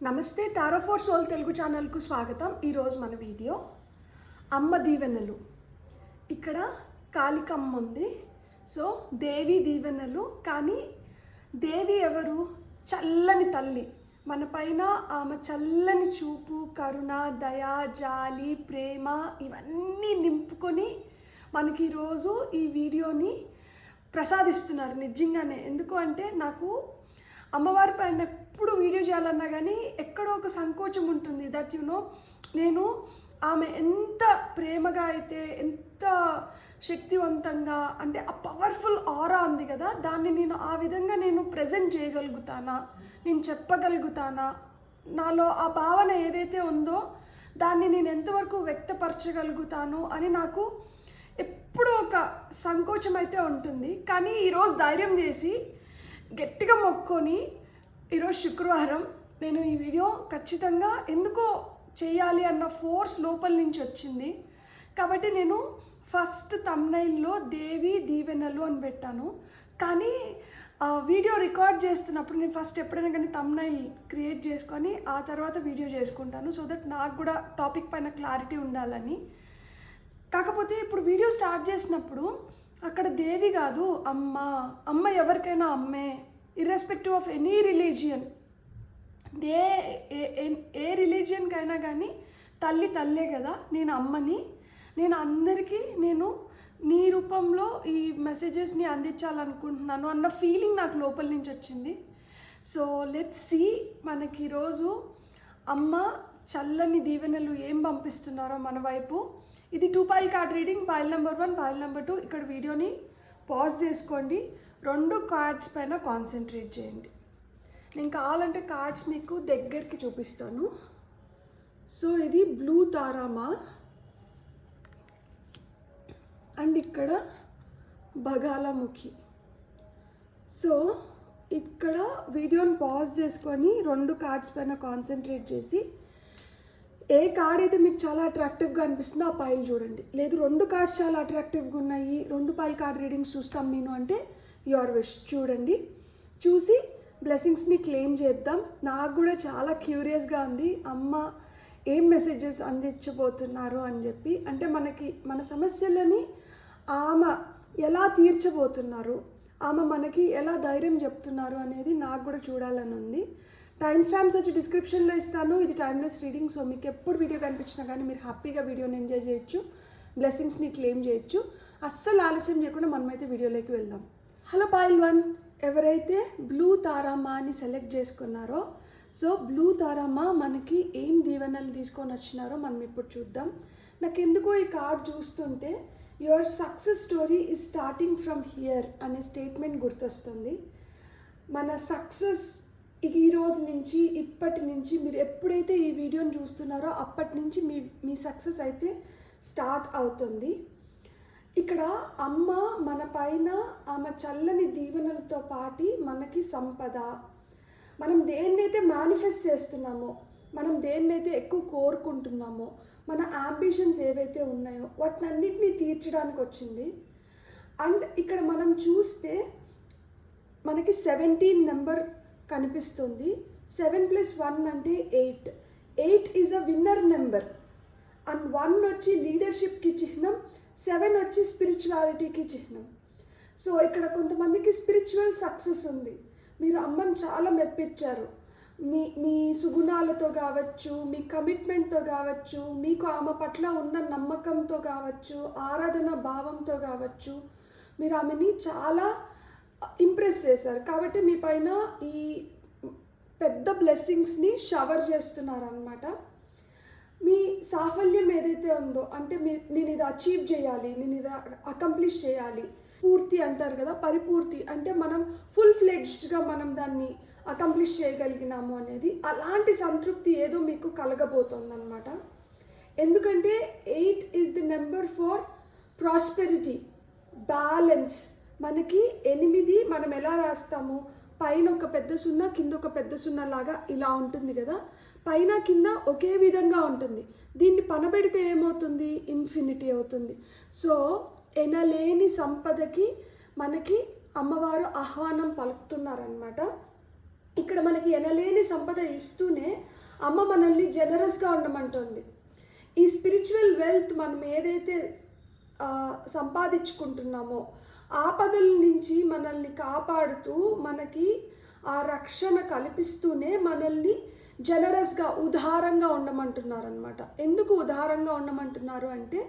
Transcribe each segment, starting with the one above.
నమస్తే tarot four soul Telugu ఛానల్కు స్వాగతం. ఈరోజు మన వీడియో అమ్మ దీవెనలు. ఇక్కడ కాళికమ్మ ఉంది. సో దేవి దీవెనలు. కానీ దేవి ఎవరు? చల్లని తల్లి. మన పైన ఆమె చల్లని చూపు, కరుణ, దయ, జాలి, ప్రేమ ఇవన్నీ నింపుకొని మనకి ఈరోజు ఈ వీడియోని ప్రసాదిస్తున్నారు. నిజంగానే. ఎందుకు అంటే నాకు అమ్మవారి పైన ఎప్పుడు వీడియో చేయాలన్నా కానీ ఎక్కడో ఒక సంకోచం ఉంటుంది. దట్ నేను ఆమె ఎంత ప్రేమగా అయితే, ఎంత శక్తివంతంగా, అంటే ఆ పవర్ఫుల్ ఆరా ఉంది కదా, దాన్ని నేను ఆ విధంగా నేను ప్రజెంట్ చేయగలుగుతానా, నేను చెప్పగలుగుతానా, నాలో ఆ భావన ఏదైతే ఉందో దాన్ని నేను ఎంతవరకు వ్యక్తపరచగలుగుతాను అని నాకు ఎప్పుడూ ఒక సంకోచం అయితే ఉంటుంది. కానీ ఈరోజు ధైర్యం చేసి గట్టిగా మొక్కుకొని, ఈరోజు శుక్రవారం, నేను ఈ వీడియో ఖచ్చితంగా ఎందుకో చేయాలి అన్న ఫోర్స్ లోపల నుంచి వచ్చింది. కాబట్టి నేను ఫస్ట్ థంబ్నెయిల్లో దేవి దీవెనలు అని పెట్టాను. కానీ వీడియో రికార్డ్ చేస్తున్నప్పుడు నేను ఫస్ట్ ఎప్పుడైనా కానీ థంబ్నెయిల్ క్రియేట్ చేసుకొని ఆ తర్వాత వీడియో చేసుకుంటాను. సో దట్ నాకు కూడా టాపిక్ పైన క్లారిటీ ఉండాలని. కాకపోతే ఇప్పుడు వీడియో స్టార్ట్ చేసినప్పుడు అక్కడ దేవి కాదు, అమ్మ ఎవరికైనా అమ్మే, ఇర్రెస్పెక్టివ్ ఆఫ్ ఎనీ రిలీజియన్. ఏ రిలీజియన్కైనా కానీ తల్లి తల్లే కదా. నేను అమ్మని, నేను అందరికీ నీ రూపంలో ఈ మెసేజెస్ని అందించాలనుకుంటున్నాను అన్న ఫీలింగ్ నాకు లోపల నుంచి వచ్చింది. సో లెట్స్ సీ మనకి ఈరోజు అమ్మ చల్లని దీవెనలు ఏం పంపిస్తున్నారో మన వైపు. ఇది 2 pile card reading. Pile number 1, pile number 2. ఇక్కడ వీడియోని పాజ్ చేసుకోండి. 2 కార్డ్స్ పైన కాన్సన్ట్రేట్ చేయండి. నేను కావాలంటే కార్డ్స్ మీకు దగ్గరికి చూపిస్తాను. సో ఇది బ్లూ తారామా అండ్ ఇక్కడ బగాలముఖి. సో ఇక్కడ వీడియోని పాజ్ చేసుకొని 2 కార్డ్స్ పైన కాన్సన్ట్రేట్ చేసి ఏ కార్డ్ అయితే మీకు చాలా అట్రాక్టివ్గా అనిపిస్తుందో ఆ పైల్ చూడండి. లేదు 2 కార్డ్స్ చాలా అట్రాక్టివ్గా ఉన్నాయి, 2 పైల్ కార్డ్ రీడింగ్స్ చూస్తాం నేను అంటే యువర్ విష్. చూడండి, చూసి బ్లెస్సింగ్స్ని క్లెయిమ్ చేద్దాం. నాకు కూడా చాలా క్యూరియస్గా ఉంది అమ్మ ఏం మెసేజెస్ అందించబోతున్నారు అని చెప్పి. అంటే మన సమస్యలని ఆమె ఎలా తీర్చబోతున్నారు, ఆమె మనకి ఎలా ధైర్యం చెప్తున్నారు అనేది నాకు కూడా చూడాలని ఉంది. టైం స్టాంప్స్ వచ్చి డిస్క్రిప్షన్లో ఇస్తాను. ఇది టైమ్లెస్ రీడింగ్. సో మీకు ఎప్పుడు వీడియో కనిపించినా కానీ మీరు హ్యాపీగా వీడియోని ఎంజాయ్ చేయొచ్చు, బ్లెస్సింగ్స్ని క్లెయిమ్ చేయొచ్చు. అస్సలు ఆలస్యం చేయకుండా మనమైతే వీడియోలోకి వెళ్దాం. హలో పైల్ 1, ఎవరైతే బ్లూ తారామా అని సెలెక్ట్ చేసుకున్నారో, సో బ్లూ తారామా మనకి ఏం దీవెనలు తీసుకొని వచ్చినారో మనం ఇప్పుడు చూద్దాం. నాకు ఎందుకో ఈ కార్డ్ చూస్తుంటే your success story is starting from here అనే స్టేట్మెంట్ గుర్తొస్తుంది. మన సక్సెస్ ఈ రోజు నుంచి, ఇప్పటి నుంచి, మీరు ఎప్పుడైతే ఈ వీడియోని చూస్తున్నారో అప్పటి నుంచి మీ సక్సెస్ అయితే స్టార్ట్ అవుతుంది. ఇక్కడ అమ్మ మన పైన ఆమె చల్లని దీవెనలతో పాటి మనకి సంపద, మనం దేన్నైతే మేనిఫెస్ట్ చేస్తున్నామో, మనం దేన్నైతే ఎక్కువ కోరుకుంటున్నామో, మన అంబిషన్స్ ఏవైతే ఉన్నాయో వాటినన్నిటినీ తీర్చడానికి వచ్చింది. అండ్ ఇక్కడ మనం చూస్తే మనకి 17 నెంబర్ కనిపిస్తుంది. 7 + 1 అంటే 8. 8 is a winner number. And 1 వచ్చి లీడర్షిప్కి చిహ్నం, 7 వచ్చి స్పిరిచువాలిటీకి చిహ్నం. సో ఇక్కడ కొంతమందికి స్పిరిచువల్ సక్సెస్ ఉంది. మీరు అమ్మని చాలా మెప్పించారు. మీ సుగుణాలతో కావచ్చు, మీ కమిట్మెంట్తో కావచ్చు, మీకు ఆమె పట్ల ఉన్న నమ్మకంతో కావచ్చు, ఆరాధన భావంతో కావచ్చు, మీరు ఆమెని చాలా ఇంప్రెస్ చేశారు. కాబట్టి మీ పైన ఈ పెద్ద బ్లెస్సింగ్స్ని షవర్ చేస్తున్నారనమాట. మీ సాఫల్యం ఏదైతే ఉందో, అంటే నేను ఇది అచీవ్ చేయాలి, నేను ఇది అకంప్లిష్ చేయాలి, పూర్తి అంటారు కదా, పరిపూర్తి అంటే మనం ఫుల్ ఫ్లెడ్జ్డ్గా మనం దాన్ని అకంప్లిష్ చేయగలిగినాము అనేది, అలాంటి సంతృప్తి ఏదో మీకు కలగబోతుంది అనమాట. ఎందుకంటే 8 is the number for prosperity, balance. మనకి 8 మనం ఎలా రాస్తాము, పైన ఒక పెద్ద సున్నా, కింద ఒక పెద్ద సున్నా లాగా ఇలా ఉంటుంది కదా, పైన కింద ఒకే విధంగా ఉంటుంది. దీన్ని పనబెడితే ఏమవుతుంది, ఇన్ఫినిటీ అవుతుంది. సో ఎనలేని సంపదకి మనకి అమ్మవారు ఆహ్వానం పలుకుతున్నారనమాట. ఇక్కడ మనకి ఎనలేని సంపద ఇస్తూనే అమ్మ మనల్ని జనరస్గా ఉండమంటుంది. ఈ స్పిరిచువల్ వెల్త్ మనం ఏదైతే సంపాదించుకుంటున్నామో ఆపదల నుంచి మనల్ని కాపాడుతూ మనకి ఆ రక్షణ కల్పిస్తూనే మనల్ని జనరస్గా ఉదారంగా ఉండమంటున్నారనమాట. ఎందుకు ఉదారంగా ఉండమంటున్నారు అంటే,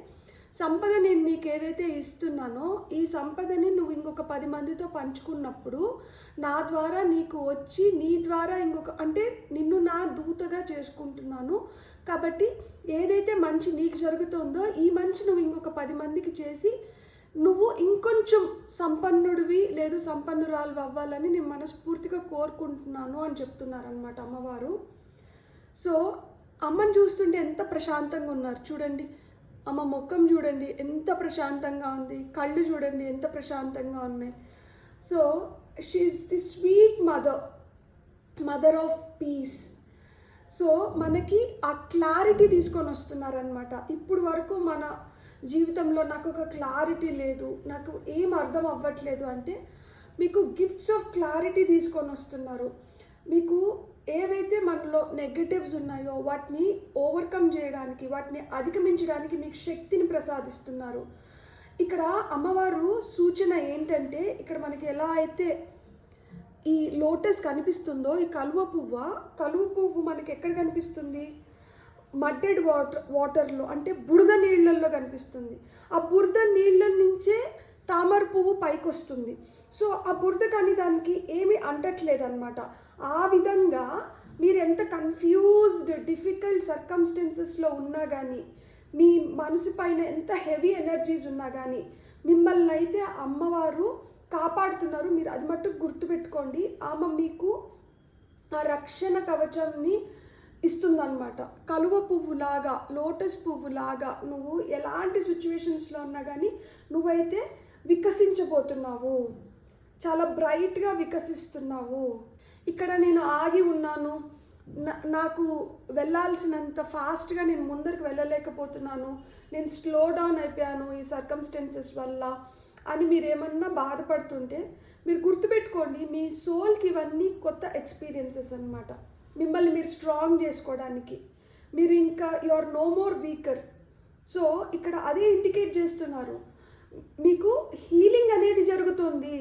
సంపద నేను నీకు ఏదైతే ఇస్తున్నానో ఈ సంపదని నువ్వు ఇంకొక 10 మందితో పంచుకున్నప్పుడు నా ద్వారా నీకు వచ్చి నీ ద్వారా అంటే నిన్ను నా దూతగా చేసుకుంటున్నాను కాబట్టి ఏదైతే మంచి నీకు జరుగుతుందో ఈ మంచి నువ్వు ఇంకొక 10 మందికి చేసి నువ్వు ఇంకొంచెం సంపన్నుడివి లేదు సంపన్నురాలు అవ్వాలని నేను మనస్ఫూర్తిగా కోరుకుంటున్నాను అని చెప్తున్నారనమాట అమ్మవారు. సో అమ్మని చూస్తుంటే ఎంత ప్రశాంతంగా ఉన్నారు చూడండి. అమ్మ ముఖం చూడండి ఎంత ప్రశాంతంగా ఉంది, కళ్ళు చూడండి ఎంత ప్రశాంతంగా ఉన్నాయి. So she's the sweet mother of peace. So మనకి ఆ క్లారిటీ తీసుకొని వస్తున్నారనమాట. ఇప్పుడు వరకు మన జీవితంలో నాకు ఒక క్లారిటీ లేదు, నాకు ఏం అర్థం అవ్వట్లేదు అంటే మీకు గిఫ్ట్స్ ఆఫ్ క్లారిటీ తీసుకొని వస్తున్నారు. మీకు ఏవైతే మనలో నెగటివ్స్ ఉన్నాయో వాటిని ఓవర్కమ్ చేయడానికి, వాటిని అధిగమించడానికి మీకు శక్తిని ప్రసాదిస్తున్నారు. ఇక్కడ అమ్మవారు సూచన ఏంటంటే, ఇక్కడ మనకి ఎలా అయితే ఈ లోటస్ కనిపిస్తుందో ఈ కలువ పువ్వు మనకి ఎక్కడ కనిపిస్తుంది? మడ్డెడ్ వాటర్లో అంటే బురద నీళ్ళల్లో కనిపిస్తుంది. ఆ బురద నీళ్ళ నుంచే తామర పువ్వు పైకి వస్తుంది. సో ఆ బురద కానీ దానికి ఏమీ అంటట్లేదు అనమాట. ఆ విధంగా మీరు ఎంత కన్ఫ్యూజ్డ్ డిఫికల్ట్ సర్కమ్స్టెన్సెస్లో ఉన్నా కానీ, మీ మనసు పైన ఎంత హెవీ ఎనర్జీస్ ఉన్నా కానీ మిమ్మల్ని అయితే అమ్మవారు కాపాడుతున్నారు. మీరు అది మట్టుకు గుర్తుపెట్టుకోండి. ఆమె మీకు ఆ రక్షణ కవచాన్ని ఇస్తుందన్నమాట. కలువ పువ్వులాగా, లోటస్ పువ్వులాగా నువ్వు ఎలాంటి సిచ్యువేషన్స్లో ఉన్నా కానీ నువ్వైతే వికసించబోతున్నావు, చాలా బ్రైట్గా వికసిస్తున్నావు. ఇక్కడ నేను ఆగి ఉన్నాను, నాకు వెళ్ళాల్సినంత ఫాస్ట్గా నేను ముందరికి వెళ్ళలేకపోతున్నాను, నేను స్లో డౌన్ అయిపోయాను ఈ సర్కమ్స్టెన్సెస్ వల్ల అని మీరు ఏమన్నా బాధపడుతుంటే మీరు గుర్తుపెట్టుకోండి, మీ సోల్కి ఇవన్నీ కొత్త ఎక్స్పీరియన్సెస్ అన్నమాట. మిమ్మల్ని మీరు స్ట్రాంగ్ చేసుకోవడానికి, మీరు ఇంకా you are no more weaker. So ఇక్కడ అదే ఇండికేట్ చేస్తున్నారు, మీకు హీలింగ్ అనేది జరుగుతుంది.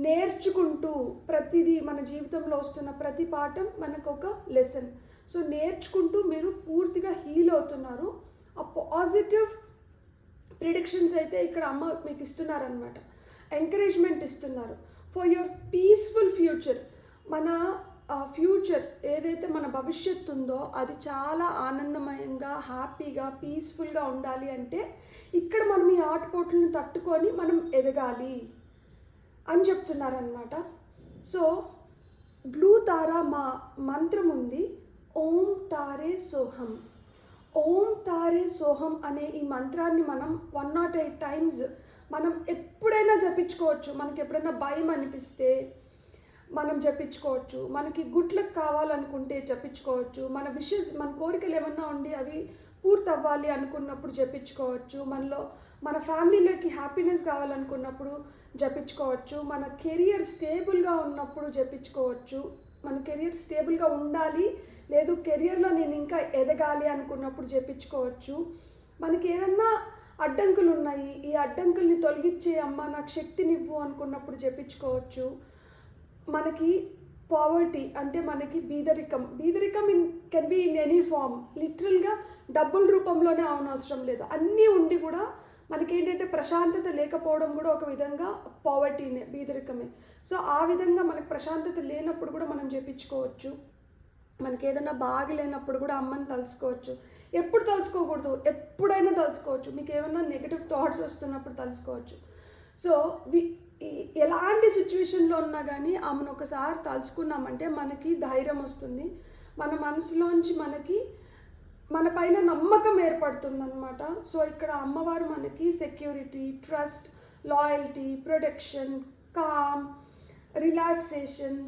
నేర్చుకుంటూ ప్రతిదీ మన జీవితంలో వస్తున్న ప్రతి పాఠం మనకు ఒక లెసన్. సో నేర్చుకుంటూ మీరు పూర్తిగా హీల్ అవుతున్నారు. ఆ పాజిటివ్ ప్రిడిక్షన్స్ అయితే ఇక్కడ అమ్మ మీకు ఇస్తున్నారనమాట. ఎంకరేజ్మెంట్ ఇస్తున్నారు ఫర్ యువర్ పీస్ఫుల్ ఫ్యూచర్. మన ఫ్యూచర్ ఏదైతే మన భవిష్యత్తు ఉందో అది చాలా ఆనందమయంగా, హ్యాపీగా, పీస్ఫుల్గా ఉండాలి అంటే ఇక్కడ మనం ఈ ఆటుపోట్లను తట్టుకొని మనం ఎదగాలి అని చెప్తున్నారనమాట. సో బ్లూ తారా మా మంత్రం ఉంది, ఓం తారే సోహం. ఓం తారే సోహం అనే ఈ మంత్రాన్ని మనం 108 టైమ్స్ మనం ఎప్పుడైనా జపించుకోవచ్చు. మనకి ఎప్పుడైనా భయం అనిపిస్తే మనం జపించుకోవచ్చు, మనకి గుడ్ లక్ కావాలనుకుంటే జపించుకోవచ్చు, మన విషెస్ మన కోరికలు ఏమన్నా ఉండి అవి పూర్తి అవ్వాలి అనుకున్నప్పుడు జపించుకోవచ్చు, మన ఫ్యామిలీలోకి హ్యాపీనెస్ కావాలనుకున్నప్పుడు జపించుకోవచ్చు, మన కెరియర్ స్టేబుల్గా ఉన్నప్పుడు జపించుకోవచ్చు, మన కెరియర్ స్టేబుల్గా ఉండాలి లేదు కెరియర్లో నేను ఇంకా ఎదగాలి అనుకున్నప్పుడు జపించుకోవచ్చు. మనకి ఏదన్నా అడ్డంకులు ఉన్నాయి, ఈ అడ్డంకుల్ని తొలగించే అమ్మ నాకు శక్తినివ్వు అనుకున్నప్పుడు జపించుకోవచ్చు. మనకి పావర్టీ అంటే మనకి బీదరికం can be in any form, లిటరల్గా డబ్బుల రూపంలోనే అవనవసరం లేదు, అన్నీ ఉండి కూడా మనకేంటంటే ప్రశాంతత లేకపోవడం కూడా ఒక విధంగా పావర్టీనే, బీదరికమే. సో ఆ విధంగా మనకు ప్రశాంతత లేనప్పుడు కూడా మనం జపించుకోవచ్చు. మనకి ఏదైనా బాగలేనప్పుడు కూడా అమ్మని తలుచుకోవచ్చు. ఎప్పుడు తలుచుకోకూడదు, ఎప్పుడైనా తలుచుకోవచ్చు. మీకు ఏమైనా నెగిటివ్ థాట్స్ వస్తున్నప్పుడు తలుచుకోవచ్చు. సో ఎలాంటి సిచ్యువేషన్లో ఉన్నా కానీ ఆమెను ఒకసారి తలుచుకున్నామంటే మనకి ధైర్యం వస్తుంది, మన మనసులోంచి మనకి మన పైన నమ్మకం ఏర్పడుతుందన్నమాట. సో ఇక్కడ అమ్మవారు మనకి security, trust, loyalty, protection, calm, relaxation,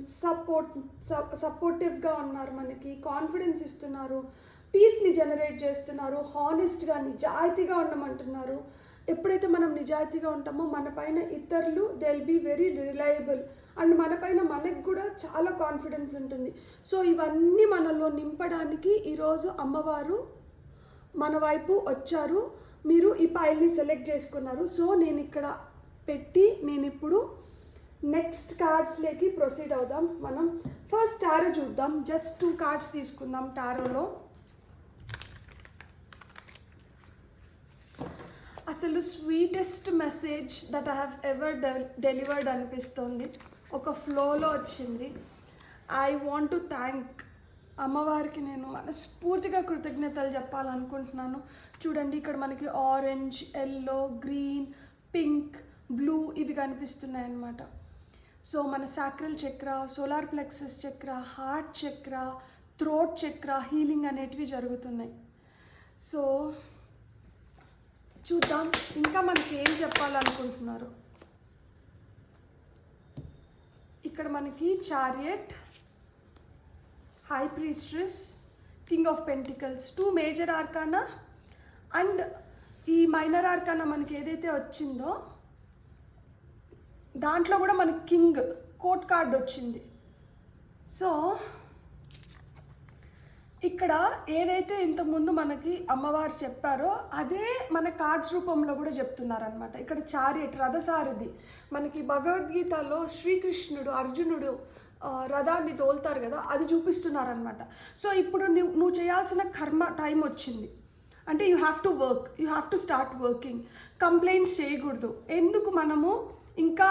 సపోర్టివ్గా ఉన్నారు, మనకి కాన్ఫిడెన్స్ ఇస్తున్నారు, పీస్ని జనరేట్ చేస్తున్నారు, హానెస్ట్గా నిజాయితీగా ఉండమంటున్నారు. ఎప్పుడైతే మనం నిజాయితీగా ఉంటామో మన పైన ఇతరులు they will be very reliable and మనపైన మనకు కూడా చాలా కాన్ఫిడెన్స్ ఉంటుంది. సో ఇవన్నీ మనలో నింపడానికి ఈరోజు అమ్మవారు మన వైపు వచ్చారు. మీరు ఈ పైల్ని సెలెక్ట్ చేసుకున్నారు. సో నేను ఇక్కడ పెట్టి నేను ఇప్పుడు నెక్స్ట్ కార్డ్స్లోకి ప్రొసీడ్ అవుదాం. మనం ఫస్ట్ టారో చూద్దాం. జస్ట్ 2 కార్డ్స్ తీసుకుందాం టారోలో. అసలు sweetest message that I have ever delivered అనిపిస్తుంది. ఒక ఫ్లోలో వచ్చింది. ఐ వాంట్ టు థ్యాంక్ అమ్మవారికి నేను మనస్ఫూర్తిగా కృతజ్ఞతలు చెప్పాలనుకుంటున్నాను. చూడండి, ఇక్కడ మనకి orange, yellow, green, pink, blue ఇవి కనిపిస్తున్నాయి అన్నమాట. సో మన సాక్రల్ చక్ర, సోలార్ ప్లెక్సస్ చక్ర, హార్ట్ చక్ర, థ్రోట్ చక్ర హీలింగ్ అనేటివి జరుగుతున్నాయి. సో చూద్దాం ఇంకా మనకి ఏం చెప్పాలనుకుంటున్నారు. ఇక్కడ మనకి chariot, high priestess, king of pentacles, 2 major arcana and ఈ మైనర్ ఆర్కానా మనకి ఏదైతే వచ్చిందో దాంట్లో కూడా మనకి కింగ్ కోర్ట్ కార్డ్ వచ్చింది. సో ఇక్కడ ఏదైతే ఇంతకుముందు మనకి అమ్మవారు చెప్పారో అదే మన కార్డ్స్ రూపంలో కూడా చెప్తున్నారనమాట. ఇక్కడ చారియట్, రథసారథి, మనకి భగవద్గీతలో శ్రీకృష్ణుడు అర్జునుడు రథాన్ని తోలుతారు కదా, అది చూపిస్తున్నారనమాట. సో ఇప్పుడు నువ్వు చేయాల్సిన కర్మ టైం వచ్చింది. అంటే you have to work, you have to start working. Complaints చేయకూడదు. ఎందుకు మనము ఇంకా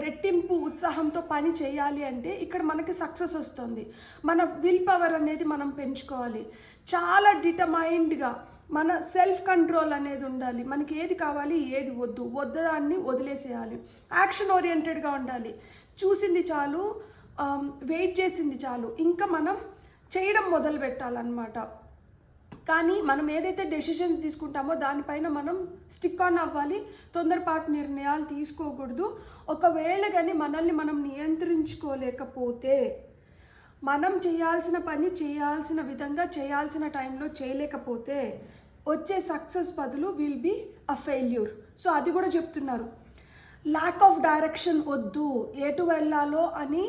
రెట్టింపు ఉత్సాహంతో పని చేయాలి అంటే ఇక్కడ మనకి సక్సెస్ వస్తుంది. మన విల్ పవర్ అనేది మనం పెంచుకోవాలి. చాలా డిటర్మైండ్గా మన సెల్ఫ్ కంట్రోల్ అనేది ఉండాలి. మనకి ఏది కావాలి, ఏది వద్దదాన్ని వదిలేసేయాలి. యాక్షన్ ఓరియంటెడ్గా ఉండాలి. చూసింది చాలు, వెయిట్ చేసింది చాలు, ఇంకా మనం చేయడం మొదలు పెట్టాలన్నమాట. కానీ మనం ఏదైతే డెసిషన్స్ తీసుకుంటామో దానిపైన మనం స్టిక్ ఆన్ అవ్వాలి. తొందరపాటు నిర్ణయాలు తీసుకోకూడదు. ఒకవేళ కానీ మనల్ని మనం నియంత్రించుకోలేకపోతే, మనం చేయాల్సిన పని చేయాల్సిన విధంగా చేయాల్సిన టైంలో చేయలేకపోతే వచ్చే సక్సెస్ బదులు will be a failure. So అది కూడా చెప్తున్నారు. ల్యాక్ ఆఫ్ డైరెక్షన్ వద్దు. ఎటు వెళ్ళాలో అని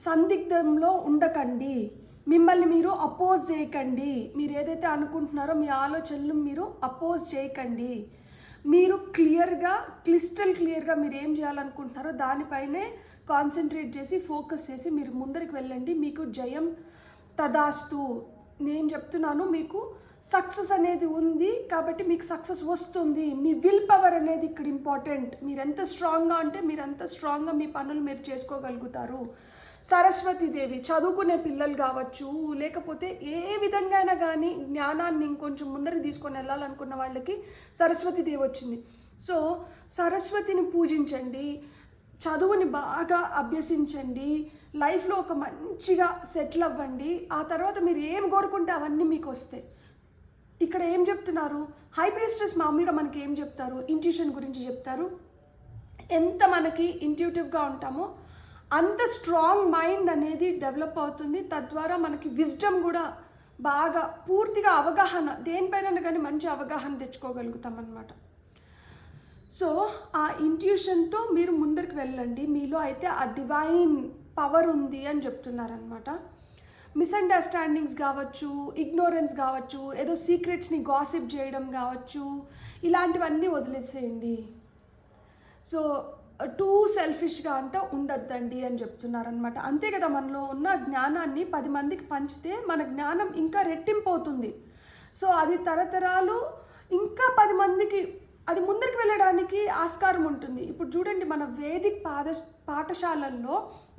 సందిగ్ధంలో ఉండకండి. మిమ్మల్ని మీరు అపోజ్ చేయకండి. మీరు ఏదైతే అనుకుంటున్నారో మీ ఆలోచనలు మీరు అపోజ్ చేయకండి. మీరు క్రిస్టల్ క్లియర్గా మీరు ఏం చేయాలనుకుంటున్నారో దానిపైనే కాన్సన్ట్రేట్ చేసి ఫోకస్ చేసి మీరు ముందరికి వెళ్ళండి. మీకు జయం తదాస్తు. నేను చెప్తున్నాను, మీకు సక్సెస్ అనేది ఉంది కాబట్టి మీకు సక్సెస్ వస్తుంది. మీ విల్ పవర్ అనేది ఇక్కడ ఇంపార్టెంట్. మీరు ఎంత స్ట్రాంగ్గా అంటే మీరు అంత స్ట్రాంగ్గా మీ పనులు మీరు చేసుకోగలుగుతారు. సరస్వతీదేవి, చదువుకునే పిల్లలు కావచ్చు, లేకపోతే ఏ విధంగా అయినా కానీ జ్ఞానాన్ని ఇంకొంచెం ముందరికి తీసుకొని వెళ్ళాలనుకున్న వాళ్ళకి సరస్వతీదేవి వచ్చింది. సో సరస్వతిని పూజించండి, చదువుని బాగా అభ్యసించండి, లైఫ్లో ఒక మంచిగా సెటిల్ అవ్వండి. ఆ తర్వాత మీరు ఏం కోరుకుంటే అవన్నీ మీకు వస్తాయి. ఇక్కడ ఏం చెప్తున్నారు, హై ప్రీస్ట్రెస్ మామూలుగా మనకి ఏం చెప్తారు, ఇంట్యూషన్ గురించి చెప్తారు. ఎంత మనకి ఇంట్యూటివ్గా ఉంటామో అంత స్ట్రాంగ్ మైండ్ అనేది డెవలప్ అవుతుంది. తద్వారా మనకి విజ్డమ్ కూడా బాగా పూర్తిగా అవగాహన, దేనిపైన కానీ మంచి అవగాహన తెచ్చుకోగలుగుతాం అన్నమాట. సో ఆ ఇంట్యూషన్తో మీరు ముందరికి వెళ్ళండి. మీలో అయితే ఆ డివైన్ పవర్ ఉంది అని చెప్తున్నారనమాట. మిస్అండర్స్టాండింగ్స్ కావచ్చు, ఇగ్నోరెన్స్ కావచ్చు, ఏదో సీక్రెట్స్ని గాసిప్ చేయడం కావచ్చు, ఇలాంటివన్నీ వదిలేసేయండి. సో టూ సెల్ఫిష్గా అంటే ఉండొద్దండి అని చెప్తున్నారనమాట. అంతే కదా, మనలో ఉన్న జ్ఞానాన్ని 10 మందికి పంచితే మన జ్ఞానం ఇంకా రెట్టింపు అవుతుంది. సో అది తరతరాలు ఇంకా 10 మందికి అది ముందరికి వెళ్ళడానికి ఆస్కారం ఉంటుంది. ఇప్పుడు చూడండి, మన వేదిక్ పాఠశాలల్లో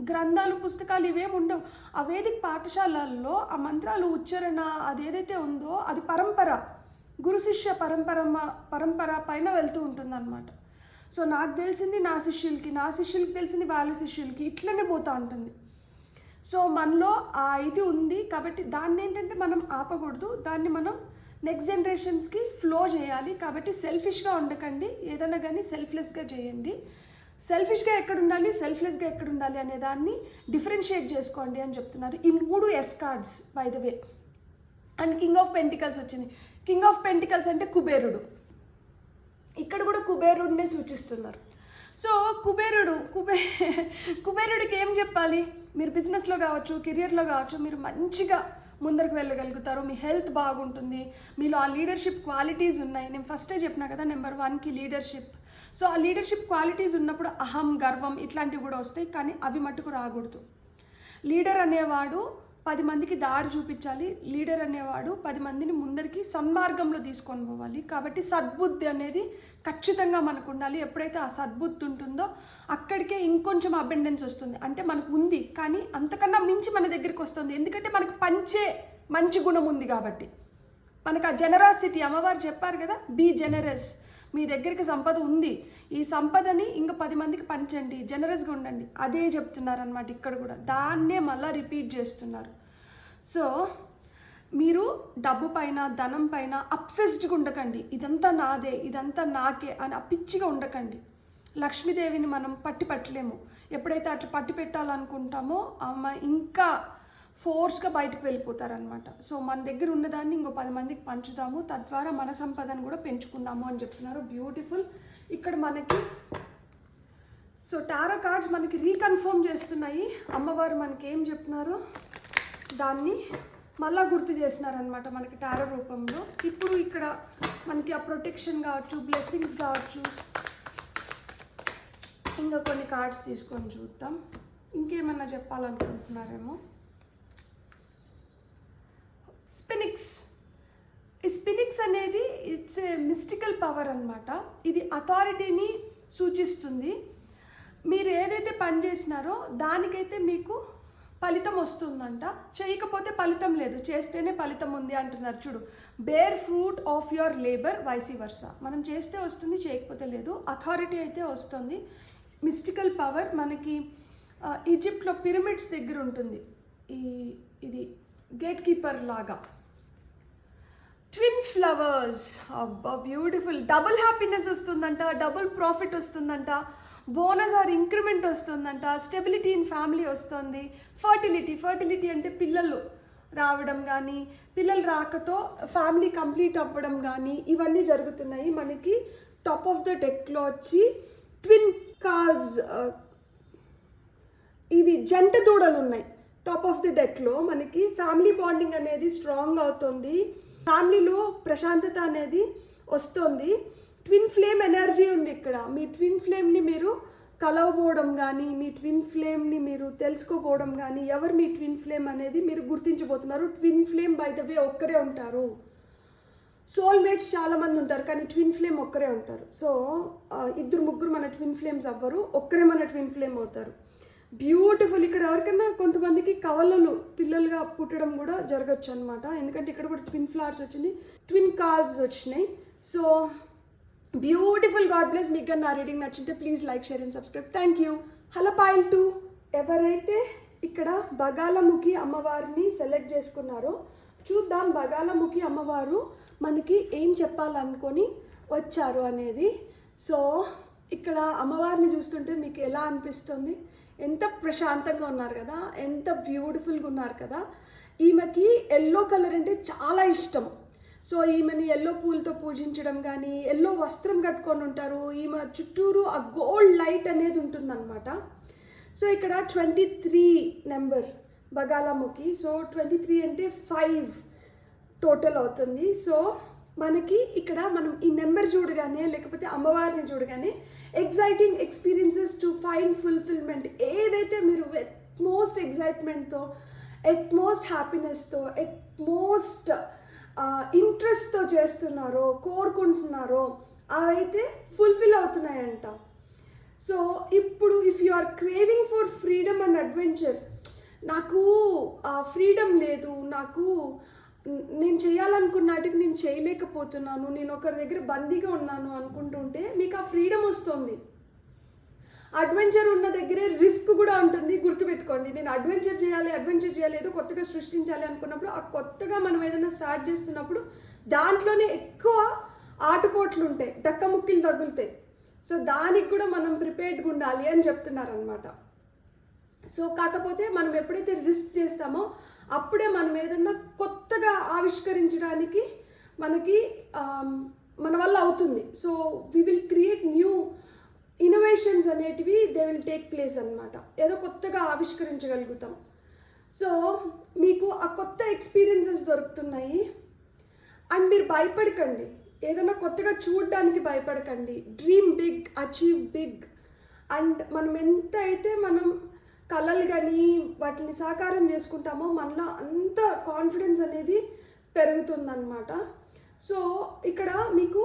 గ్రంథాలు, పుస్తకాలు ఇవేమి ఉండవు. ఆ వేదిక్ పాఠశాలల్లో ఆ మంత్రాలు ఉచ్చారణ అదేదైతే ఉందో అది పరంపర, గురు శిష్య పరంపర పైన వెళ్తూ ఉంటుంది అన్నమాట. సో నాకు తెలిసింది నా శిష్యులకి, నా శిష్యులకి తెలిసింది వాళ్ళ శిష్యులకి, ఇట్లనే పోతూ ఉంటుంది. సో మనలో ఆ ఇది ఉంది కాబట్టి దాన్ని ఏంటంటే మనం ఆపకూడదు, దాన్ని మనం నెక్స్ట్ జనరేషన్స్కి ఫ్లో చేయాలి. కాబట్టి సెల్ఫిష్గా ఉండకండి, ఏదైనా కానీ సెల్ఫ్లెస్గా చేయండి. సెల్ఫిష్గా ఎక్కడ ఉండాలి, సెల్ఫ్లెస్గా ఎక్కడ ఉండాలి అనే దాన్ని డిఫరెన్షియేట్ చేసుకోండి అని చెప్తున్నారు. ఈ 3 S cards by the way. And king of pentacles వచ్చింది. కింగ్ ఆఫ్ పెంటికల్స్ అంటే కుబేరుడు. ఇక్కడ కూడా కుబేరుడినే సూచిస్తున్నారు. సో కుబేరుడికి ఏం చెప్పాలి? మీరు బిజినెస్లో కావచ్చు, కెరియర్లో కావచ్చు, మీరు మంచిగా ముందరకు వెళ్ళగలుగుతారు, మీ హెల్త్ బాగుంటుంది, మీలో ఆ లీడర్షిప్ క్వాలిటీస్ ఉన్నాయి. నేను ఫస్టే చెప్పినా కదా, నెంబర్ 1కి లీడర్షిప్. సో ఆ లీడర్షిప్ క్వాలిటీస్ ఉన్నప్పుడు అహం, గర్వం ఇట్లాంటివి కూడా వస్తాయి, కానీ అవి మట్టుకు రాకూడదు. లీడర్ అనేవాడు 10 మందికి దారి చూపించాలి. లీడర్ అనేవాడు 10 మందిని ముందరికి సన్మార్గంలో తీసుకొని పోవాలి. కాబట్టి సద్బుద్ధి అనేది ఖచ్చితంగా మనకు ఉండాలి. ఎప్పుడైతే ఆ సద్బుద్ధి ఉంటుందో అక్కడికే ఇంకొంచెం అబెండెన్స్ వస్తుంది. అంటే మనకు ఉంది, కానీ అంతకన్నా మించి మన దగ్గరికి వస్తుంది. ఎందుకంటే మనకు పంచే మంచి గుణం ఉంది కాబట్టి. మనకు ఆ జనరాసిటీ, అమ్మవారు చెప్పారు కదా, బీ జెనరస్. మీ దగ్గరికి సంపద ఉంది, ఈ సంపదని ఇంకా 10 మందికి పంచండి, జనరస్గా ఉండండి. అదే చెప్తున్నారనమాట ఇక్కడ కూడా, దాన్నే మళ్ళీ రిపీట్ చేస్తున్నారు. సో మీరు డబ్బు పైన, ధనం పైన అబ్సెస్డ్గా ఉండకండి. ఇదంతా నాదే, ఇదంతా నాకే అని పిచ్చిగా ఉండకండి. లక్ష్మీదేవిని మనం పట్టలేము. ఎప్పుడైతే అట్లా పట్టి పెట్టాలనుకుంటామో ఆమె ఇంకా ఫోర్స్గా బయటకు వెళ్ళిపోతారనమాట. సో మన దగ్గర ఉన్నదాన్ని ఇంకో 10 మందికి పంచుదాము, తద్వారా మన సంపదను కూడా పెంచుకుందాము అని చెప్తున్నారు. బ్యూటిఫుల్. ఇక్కడ మనకి సో టారో కార్డ్స్ మనకి రీకన్ఫర్మ్ చేస్తున్నాయి. అమ్మవారు మనకి ఏం చెప్తున్నారో దాన్ని మళ్ళా గుర్తు చేసినారనమాట మనకి టారో రూపంలో. ఇప్పుడు ఇక్కడ మనకి ఆ ప్రొటెక్షన్ కావచ్చు, బ్లెస్సింగ్స్ కావచ్చు, ఇంకా కొన్ని కార్డ్స్ తీసుకొని చూద్దాం. ఇంకేమన్నా చెప్పాలనుకుంటున్నారేమో. స్పినిక్స్. ఈ స్పినిక్స్ అనేది ఇట్స్ ఏ మిస్టికల్ పవర్ అనమాట. ఇది అథారిటీని సూచిస్తుంది. మీరు ఏదైతే పని చేసినారో దానికైతే మీకు ఫలితం వస్తుందంట. చేయకపోతే ఫలితం లేదు, చేస్తేనే ఫలితం ఉంది అంటున్నారు. చూడు, bear fruit of your labour vice versa. మనం చేస్తే వస్తుంది, చేయకపోతే లేదు. అథారిటీ అయితే వస్తుంది. మిస్టికల్ పవర్ మనకి ఈజిప్ట్లో పిరమిడ్స్ దగ్గర ఉంటుంది. ఇది గేట్ కీపర్ లాగా. ట్విన్ ఫ్లవర్స్, అబ్బా బ్యూటిఫుల్. డబుల్ హ్యాపీనెస్ వస్తుందంట, డబుల్ ప్రాఫిట్ వస్తుందంట, బోనస్ ఆర్ ఇంక్రిమెంట్ వస్తుందంట, స్టెబిలిటీ ఇన్ ఫ్యామిలీ వస్తుంది. ఫర్టిలిటీ అంటే పిల్లలు రావడం కానీ, పిల్లలు రాకతో ఫ్యామిలీ కంప్లీట్ అవ్వడం కానీ, ఇవన్నీ జరుగుతున్నాయి. మనకి టాప్ ఆఫ్ ద డెక్లో వచ్చి ట్విన్ కాల్వ్స్, ఇది జంట దూడలు ఉన్నాయి టాప్ ఆఫ్ ది డెక్లో. మనకి ఫ్యామిలీ బాండింగ్ అనేది స్ట్రాంగ్ అవుతుంది, ఫ్యామిలీలో ప్రశాంతత అనేది వస్తుంది. ట్విన్ ఫ్లేమ్ ఎనర్జీ ఉంది ఇక్కడ. మీ ట్విన్ ఫ్లేమ్ని మీరు కలవబోవడం కానీ, మీ ట్విన్ ఫ్లేమ్ని మీరు తెలుసుకోపోవడం కానీ, ఎవరు మీ ట్విన్ ఫ్లేమ్ అనేది మీరు గుర్తించబోతున్నారు. Twin flame by the way ఒక్కరే ఉంటారు. సోల్మేట్స్ చాలామంది ఉంటారు, కానీ ట్విన్ ఫ్లేమ్ ఒక్కరే ఉంటారు. సో 2-3 మన ట్విన్ ఫ్లేమ్స్ అవ్వరు, ఒక్కరే మన ట్విన్ ఫ్లేమ్ అవుతారు. బ్యూటిఫుల్. ఇక్కడ ఎవరికైనా కొంతమందికి కవలలు పిల్లలుగా పుట్టడం కూడా జరగచ్చు అనమాట. ఎందుకంటే ఇక్కడ కూడా ట్విన్ ఫ్లవర్స్ వచ్చింది, ట్విన్ కాల్వ్స్ వచ్చినాయి. So beautiful. God bless. మీకు నా రీడింగ్ నచ్చింటే please like, share and subscribe. Thank you. హలపాయిల్ 2 ఎవరైతే ఇక్కడ బగాలముఖి అమ్మవారిని సెలెక్ట్ చేసుకున్నారో చూద్దాం, బగాలముఖి అమ్మవారు మనకి ఏం చెప్పాలనుకొని వచ్చారు అనేది. సో ఇక్కడ అమ్మవారిని చూస్తుంటే మీకు ఎలా అనిపిస్తుంది? ఎంత ప్రశాంతంగా ఉన్నారు కదా, ఎంత బ్యూటిఫుల్గా ఉన్నారు కదా. ఈమెకి ఎల్లో కలర్ అంటే చాలా ఇష్టం. సో ఈమెని ఎల్లో పూలతో పూజించడం కానీ, ఎల్లో వస్త్రం కట్టుకొని ఉంటారు. ఈమె చుట్టూరు ఆ గోల్డ్ లైట్ అనేది ఉంటుందన్నమాట. సో ఇక్కడ 23 నెంబర్ బగాలముఖి. సో 23 అంటే 5 టోటల్ అవుతుంది. సో మనకి ఇక్కడ మనం ఈ నెంబర్ చూడగానే, లేకపోతే అమ్మవారిని చూడగానే exciting experiences to find fulfilment. ఏదైతే మీరు ఎట్మోస్ట్ ఎగ్జైట్మెంట్తో, ఎట్మోస్ట్ హ్యాపీనెస్తో, ఎట్మోస్ట్ ఇంట్రెస్ట్తో చేస్తున్నారో, కోరుకుంటున్నారో అవైతే ఫుల్ఫిల్ అవుతున్నాయంట. సో ఇప్పుడు if you are craving for freedom and adventure, నాకు ఆ ఫ్రీడమ్ లేదు, నేను చేయాలనుకున్నటివి నేను చేయలేకపోతున్నాను, నేను ఒకరి దగ్గర బందీగా ఉన్నాను అనుకుంటుంటే మీకు ఆ ఫ్రీడమ్ వస్తుంది. అడ్వెంచర్ ఉన్న దగ్గరే రిస్క్ కూడా ఉంటుంది. గుర్తుపెట్టుకోండి, నేను అడ్వెంచర్ చేయాలి, ఏదో కొత్తగా సృష్టించాలి అనుకున్నప్పుడు, ఆ కొత్తగా మనం ఏదైనా స్టార్ట్ చేస్తున్నప్పుడు దాంట్లోనే ఎక్కువ ఆటుపోట్లు ఉంటాయి, డక్కముక్కిలు తగులుతాయి. సో దానికి కూడా మనం ప్రిపేర్డ్గా ఉండాలి అని చెప్తున్నారనమాట. సో కాకపోతే మనం ఎప్పుడైతే రిస్క్ చేస్తామో అప్పుడే మనం ఏదన్నా కొత్తగా ఆవిష్కరించడానికి మనకి మన వల్ల అవుతుంది. So we will create new innovations అనేటివి దే విల్ టేక్ ప్లేస్ అనమాట. ఏదో కొత్తగా ఆవిష్కరించగలుగుతాం. సో మీకు ఆ కొత్త ఎక్స్పీరియన్సెస్ దొరుకుతున్నాయి. అండ్ మీరు భయపడకండి, ఏదైనా కొత్తగా చూడడానికి భయపడకండి. Dream big, achieve big. And మనం ఎంత అయితే మనం కళలు కానీ వాటిని సాకారం చేసుకుంటామో మనలో అంత కాన్ఫిడెన్స్ అనేది పెరుగుతుందన్నమాట. సో ఇక్కడ మీకు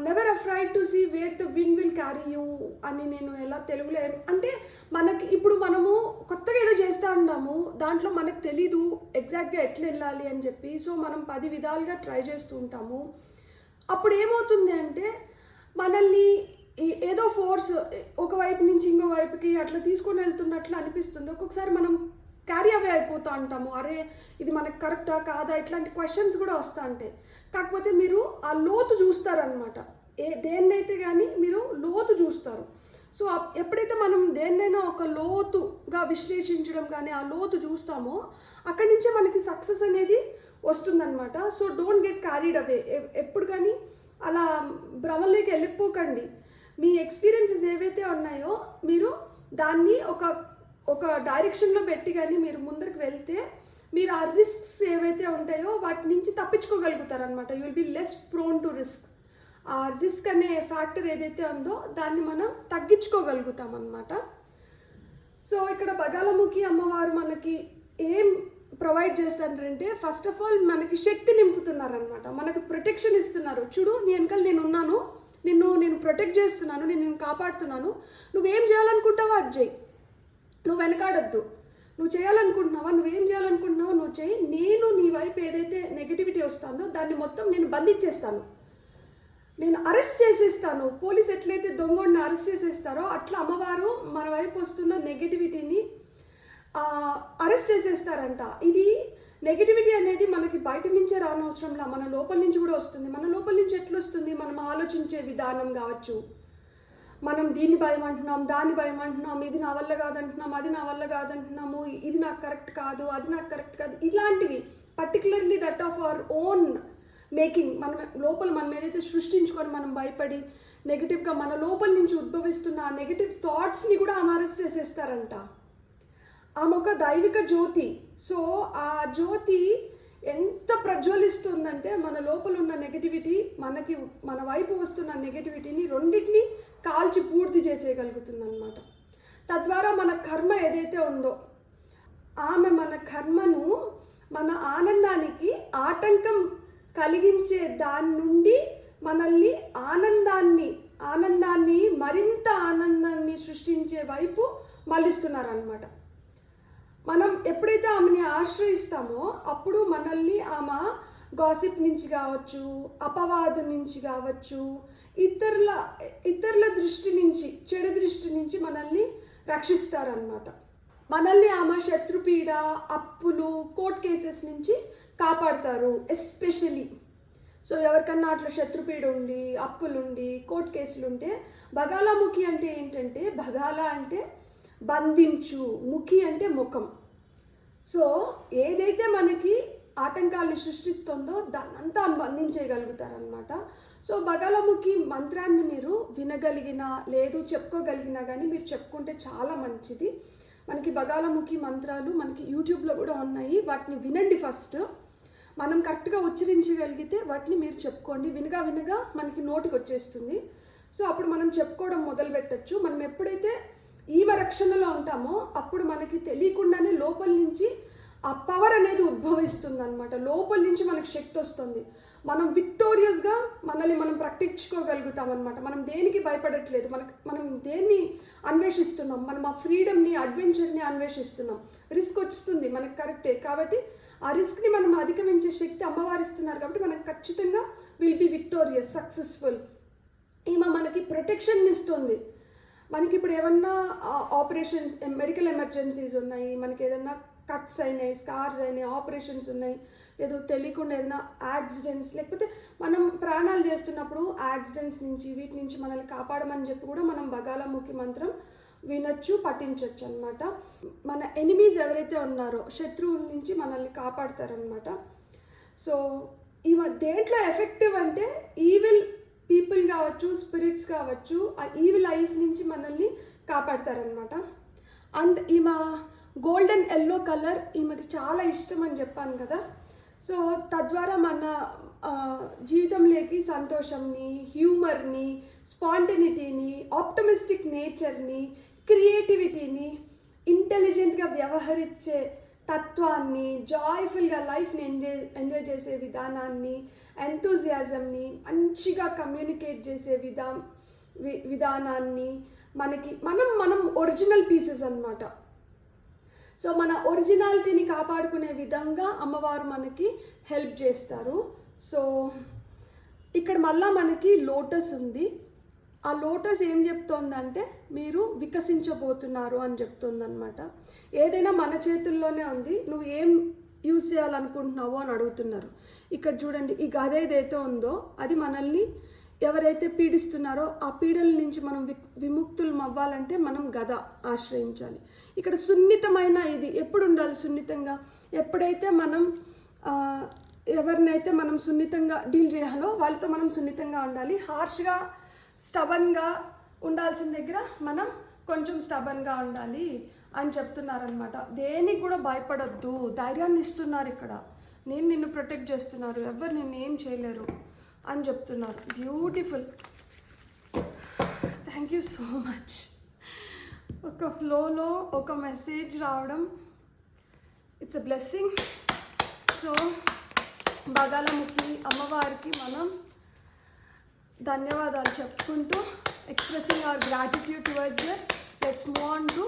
never afraid to see where the wind will carry you అని నేను ఎలా తెలుగులో అంటే మనకి ఇప్పుడు మనము కొత్తగా ఏదో చేస్తూ ఉన్నాము, దాంట్లో మనకు తెలీదు ఎగ్జాక్ట్గా ఎట్లా వెళ్ళాలి అని చెప్పి. సో మనం 10 విధాలుగా ట్రై చేస్తూ ఉంటాము. అప్పుడు ఏమవుతుంది అంటే మనల్ని ఏదో ఫోర్స్ ఒకవైపు నుంచి ఇంకో వైపుకి అట్లా తీసుకొని వెళ్తున్నట్లు అనిపిస్తుంది. ఒక్కొక్కసారి మనం క్యారీ అవే అయిపోతూ ఉంటాము, అరే ఇది మనకు కరెక్టా కాదా, ఇట్లాంటి క్వశ్చన్స్ కూడా వస్తూ ఉంటాయి. కాకపోతే మీరు ఆ లోతు చూస్తారనమాట. దేన్నైతే కానీ మీరు లోతు చూస్తారు. సో ఎప్పుడైతే మనం దేన్నైనా ఒక లోతుగా విశ్లేషించడం కానీ ఆ లోతు చూస్తామో అక్కడి నుంచే మనకి సక్సెస్ అనేది వస్తుందన్నమాట. So don't get carried away. ఎప్పుడు కానీ అలా భ్రమలోకి వెళ్ళిపోకండి. మీ ఎక్స్పీరియన్సెస్ ఏవైతే ఉన్నాయో మీరు దాన్ని ఒక డైరెక్షన్లో పెట్టి కానీ మీరు ముందరికి వెళ్తే మీరు ఆ రిస్క్స్ ఏవైతే ఉంటాయో వాటి నుంచి తప్పించుకోగలుగుతారనమాట. You will be less prone to risk. ఆ రిస్క్ అనే ఫ్యాక్టర్ ఏదైతే ఉందో దాన్ని మనం తగ్గించుకోగలుగుతాం అన్నమాట. సో ఇక్కడ బగాలముఖి అమ్మవారు మనకి ఏం ప్రొవైడ్ చేస్తారంటే ఫస్ట్ ఆఫ్ ఆల్ మనకి శక్తి నింపుతున్నారనమాట. మనకు ప్రొటెక్షన్ ఇస్తున్నారు. చూడు నీ వెనకాల నేను ఉన్నాను, నేను ప్రొటెక్ట్ చేస్తున్నాను, నేను కాపాడుతున్నాను. నువ్వేం చేయాలనుకుంటావో అది చేయి, నువ్వు వెనకాడద్దు. నువ్వు చేయాలనుకుంటున్నావా, నువ్వేం చేయాలనుకుంటున్నావో నువ్వు చేయి. నేను నీ వైపు ఏదైతే నెగిటివిటీ వస్తుందో దాన్ని మొత్తం నేను బంధించేస్తాను, నేను అరెస్ట్ చేసేస్తాను. పోలీస్ ఎట్లయితే దొంగోడిని అరెస్ట్ చేసేస్తారో అట్లా అమ్మవారు మన వైపు వస్తున్న నెగిటివిటీని అరెస్ట్ చేసేస్తారంట. ఇది నెగిటివిటీ అనేది మనకి బయట నుంచే రానవసరంలా మన లోపల నుంచి కూడా వస్తుంది. మన లోపల నుంచి ఎట్లా వస్తుంది, మనం ఆలోచించే విధానం కావచ్చు, మనం దీన్ని భయం అంటున్నాం, దాన్ని భయం అంటున్నాం, ఇది నా వల్ల కాదంటున్నాం, అది నా వల్ల కాదంటున్నాము, ఇది నాకు కరెక్ట్ కాదు, అది నాకు కరెక్ట్ కాదు, ఇలాంటివి particularly that of our own making. మనం లోపల మనం ఏదైతే సృష్టించుకొని మనం భయపడి నెగిటివ్గా మన లోపల నుంచి ఉద్భవిస్తున్న ఆ నెగిటివ్ థాట్స్ని కూడా అరెస్ట్ చేసేస్తారంట. ఆమె ఒక దైవిక జ్యోతి. సో ఆ జ్యోతి ఎంత ప్రజ్వలిస్తుందంటే మన లోపల ఉన్న నెగిటివిటీ మన వైపు వస్తున్న నెగిటివిటీని రెండింటిని కాల్చి పూర్తి చేసేయగలుగుతుంది అనమాట. తద్వారా మన కర్మ ఏదైతే ఉందో ఆమె మన కర్మను మన ఆనందానికి ఆటంకం కలిగించే దాని నుండి మనల్ని ఆనందాన్ని మరింత ఆనందాన్ని సృష్టించే వైపు మళ్ళిస్తున్నారనమాట. మనం ఎప్పుడైతే ఆమెని ఆశ్రయిస్తామో అప్పుడు మనల్ని ఆమె గాసిప్ నుంచి కావచ్చు, అపవాదం నుంచి కావచ్చు, ఇతరుల దృష్టి నుంచి, చెడు దృష్టి నుంచి మనల్ని రక్షిస్తారనమాట. మనల్ని ఆమె శత్రుపీడ, అప్పులు, కోర్ట్ కేసెస్ నుంచి కాపాడతారు ఎస్పెషలీ. సో ఎవరికన్నా అట్లా శత్రుపీడ ఉండి, అప్పులుండి, కోర్ట్ కేసులు ఉంటే బగాలముఖి అంటే ఏంటంటే, బగాల అంటే బంధించు, ముఖి అంటే ముఖం. సో ఏదైతే మనకి ఆటంకాలను సృష్టిస్తుందో దాన్నంతా బంధించేయగలుగుతారనమాట. సో బగాలముఖి మంత్రాన్ని మీరు వినగలిగినా లేదు చెప్పుకోగలిగినా కానీ మీరు చెప్పుకుంటే చాలా మంచిది. మనకి బగాలముఖి మంత్రాలు మనకి యూట్యూబ్లో కూడా ఉన్నాయి, వాటిని వినండి. ఫస్ట్ మనం కరెక్ట్గా ఉచ్చరించగలిగితే వాటిని మీరు చెప్పుకోండి. వినగా మనకి నోటికి వచ్చేస్తుంది. సో అప్పుడు మనం చెప్పుకోవడం మొదలు పెట్టచ్చు. మనం ఎప్పుడైతే ఈమె రక్షణలో ఉంటామో అప్పుడు మనకి తెలియకుండానే లోపల నుంచి ఆ పవర్ అనేది ఉద్భవిస్తుంది అనమాట. లోపల నుంచి మనకి శక్తి వస్తుంది. మనం విక్టోరియస్గా మనల్ని మనం ప్రకటించుకోగలుగుతాం అనమాట. మనం దేనికి భయపడట్లేదు, మనం దేన్ని అన్వేషిస్తున్నాం, మనం ఆ ఫ్రీడమ్ని, అడ్వెంచర్ని అన్వేషిస్తున్నాం. రిస్క్ వస్తుంది మనకు కరెక్టే, కాబట్టి ఆ రిస్క్ని మనం అధిగమించే శక్తి అమ్మవారిస్తున్నారు. కాబట్టి మనకు ఖచ్చితంగా విల్ బి విక్టోరియస్, సక్సెస్ఫుల్. ఈమె మనకి ప్రొటెక్షన్ ఇస్తుంది. మనకి ఇప్పుడు ఏమన్నా ఆపరేషన్స్, మెడికల్ ఎమర్జెన్సీస్ ఉన్నాయి, మనకి ఏదన్నా కట్స్ అయినాయి, స్కార్స్ అయినాయి, ఆపరేషన్స్ ఉన్నాయి, లేదు తెలియకుండా ఏదైనా యాక్సిడెంట్స్, లేకపోతే మనం ప్రాణాలు చేస్తున్నప్పుడు యాక్సిడెంట్స్ నుంచి వీటి నుంచి మనల్ని కాపాడమని చెప్పి కూడా మనం బగాలముఖి మంత్రం వినొచ్చు, పఠించవచ్చు అనమాట. మన ఎనిమీస్ ఎవరైతే ఉన్నారో శత్రువుల నుంచి మనల్ని కాపాడతారనమాట. సో ఈమె దేంట్లో ఎఫెక్టివ్ అంటే ఈవిల్ పీపుల్ కావచ్చు, స్పిరిట్స్ కావచ్చు, ఆ ఈవిల్ ఐస్ నుంచి మనల్ని కాపాడతారనమాట. అండ్ ఈమె గోల్డెన్ ఎల్లో కలర్ ఈమెకి చాలా ఇష్టం అని చెప్పాను కదా. సో తద్వారా మన జీవితంలోకి సంతోషంని, హ్యూమర్ని, స్పాంటనిటీని, ఆప్టమిస్టిక్ నేచర్ని, క్రియేటివిటీని, ఇంటెలిజెంట్గా వ్యవహరించే తత్వాన్ని, జాయ్ఫుల్గా లైఫ్ని ఎంజాయ్ చేసే విధానాన్ని, ఎంతూజియాజంని, మంచిగా కమ్యూనికేట్ చేసే విధానాన్ని, మనం ఒరిజినల్ పీసెస్ అన్నమాట. సో మన ఒరిజినాలిటీని కాపాడుకునే విధంగా అమ్మవారు మనకి హెల్ప్ చేస్తారు. సో ఇక్కడ మళ్ళీ మనకి లోటస్ ఉంది. ఆ లోటస్ ఏం చెప్తోందంటే మీరు వికసించబోతున్నారు అని చెప్తుందన్నమాట. ఏదైనా మన చేతుల్లోనే ఉంది, నువ్వు ఏం యూజ్ చేయాలనుకుంటున్నావో అని అడుగుతున్నారు. ఇక్కడ చూడండి, ఈ గద ఏదైతే ఉందో అది మనల్ని ఎవరైతే పీడిస్తున్నారో ఆ పీడల నుంచి మనం విముక్తులు అవ్వాలంటే మనం గద ఆశ్రయించాలి. ఇక్కడ సున్నితమైన ఇది ఎప్పుడు ఉండాలి సున్నితంగా, ఎప్పుడైతే మనం ఎవరినైతే మనం సున్నితంగా డీల్ చేయాలో వాళ్ళతో మనం సున్నితంగా ఉండాలి. హార్ష్గా స్టబన్గా ఉండాల్సిన దగ్గర మనం కొంచెం స్టబన్గా ఉండాలి అని చెప్తున్నారనమాట. దేనికి కూడా భయపడొద్దు, ధైర్యాన్ని ఇస్తున్నారు ఇక్కడ. నేను నిన్ను ప్రొటెక్ట్ చేస్తున్నారు, ఎవరు నిన్ను ఏం చేయలేరు అని చెప్తున్నారు. Beautiful, thank you so much. ఒక ఫ్లోలో ఒక మెసేజ్ రావడం, ఇట్స్ ఎ బ్లెస్సింగ్. సో బగాలముఖి అమ్మవారికి మనం ధన్యవాదాలు చెప్పుకుంటూ, expressing hour gratitude towards your, let's move on to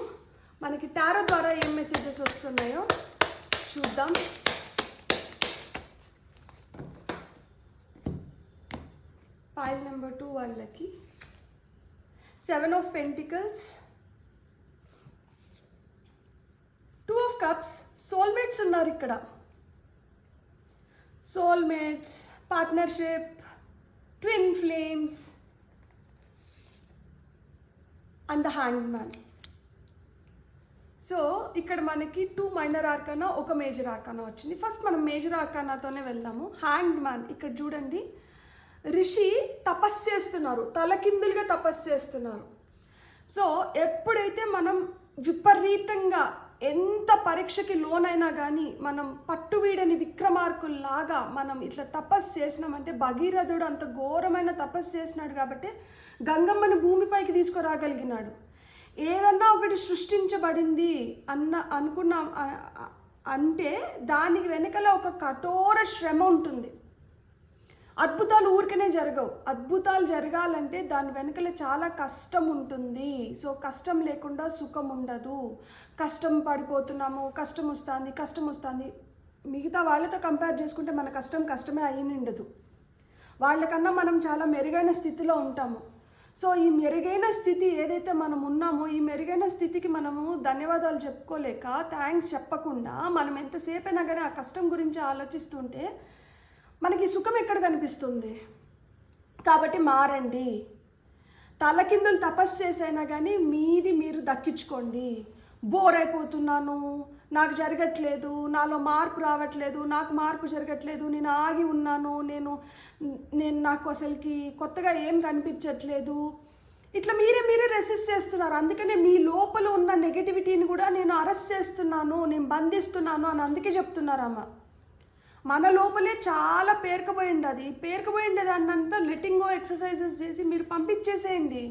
మనకి టారో ద్వారా ఏం మెసేజెస్ వస్తున్నాయో చూద్దాం. పైల్ నెంబర్ 2 వాళ్ళకి 7 of Pentacles, 2 of Cups, soulmates ఉన్నారు ఇక్కడ. Soulmates, partnership, twin flames and the hang man. So ఇక్కడ మనకి 2 మైనర్ ఆర్కానా, 1 మేజర్ ఆర్కానా వచ్చింది. ఫస్ట్ మనం మేజర్ ఆర్కానాతోనే వెళ్దాము. హ్యాంగ్ మ్యాన్ ఇక్కడ చూడండి, రిషి తపస్సు చేస్తున్నారు, తలకిందులుగా తపస్సు చేస్తున్నారు. సో ఎప్పుడైతే మనం విపరీతంగా ఎంత పరీక్షకి లోనైనా కానీ మనం పట్టువీడని విక్రమార్కుల్లాగా మనం ఇట్లా తపస్సు చేసినామంటే, భగీరథుడు అంత ఘోరమైన తపస్సు చేసినాడు కాబట్టి గంగమ్మని భూమిపైకి తీసుకురాగలిగినాడు. ఏదన్నా ఒకటి సృష్టించబడింది అనుకున్నాం అంటే దానికి వెనకాల ఒక కఠోర శ్రమ ఉంటుంది. అద్భుతాలు ఊరికనే జరగవు. అద్భుతాలు జరగాలంటే దాని వెనకాల చాలా కష్టం ఉంటుంది. సో కష్టం లేకుండా సుఖం ఉండదు. కష్టం పడిపోతున్నాము, కష్టం వస్తుంది. మిగతా వాళ్ళతో కంపేర్ చేసుకుంటే మన కష్టమే అయి ఉండదు. వాళ్ళకన్నా మనం చాలా మెరుగైన స్థితిలో ఉంటాము. సో ఈ మెరుగైన స్థితి ఏదైతే మనం ఉన్నామో, ఈ మెరుగైన స్థితికి మనము ధన్యవాదాలు చెప్పుకోలేక, థ్యాంక్స్ చెప్పకుండా మనం ఎంతసేపైనా కానీ ఆ కష్టం గురించి ఆలోచిస్తుంటే మనకి సుఖం ఎక్కడ కనిపిస్తుంది? కాబట్టి మారండి. తలకిందులు తపస్సు చేసైనా కానీ మీది మీరు దక్కించుకోండి. బోర్ అయిపోతున్నాను, నాకు జరగట్లేదు, నాలో మార్పు రావట్లేదు, నాకు మార్పు జరగట్లేదు, నేను ఆగి ఉన్నాను, నేను నాకు అసలుకి కొత్తగా ఏం కనిపించట్లేదు, ఇట్లా మీరే రెసిస్ట్ చేస్తున్నారు. అందుకనే మీ లోపల ఉన్న నెగటివిటీని కూడా నేను అరెస్ట్ చేస్తున్నాను, నేను బంధిస్తున్నాను అని అందుకే చెప్తున్నారమ్మ. మన లోపలే చాలా పేరుకుపోయింది దాన్నంతా లెట్టింగ్ గో ఎక్సర్సైజెస్ చేసి మీరు పంపించేసేయండి.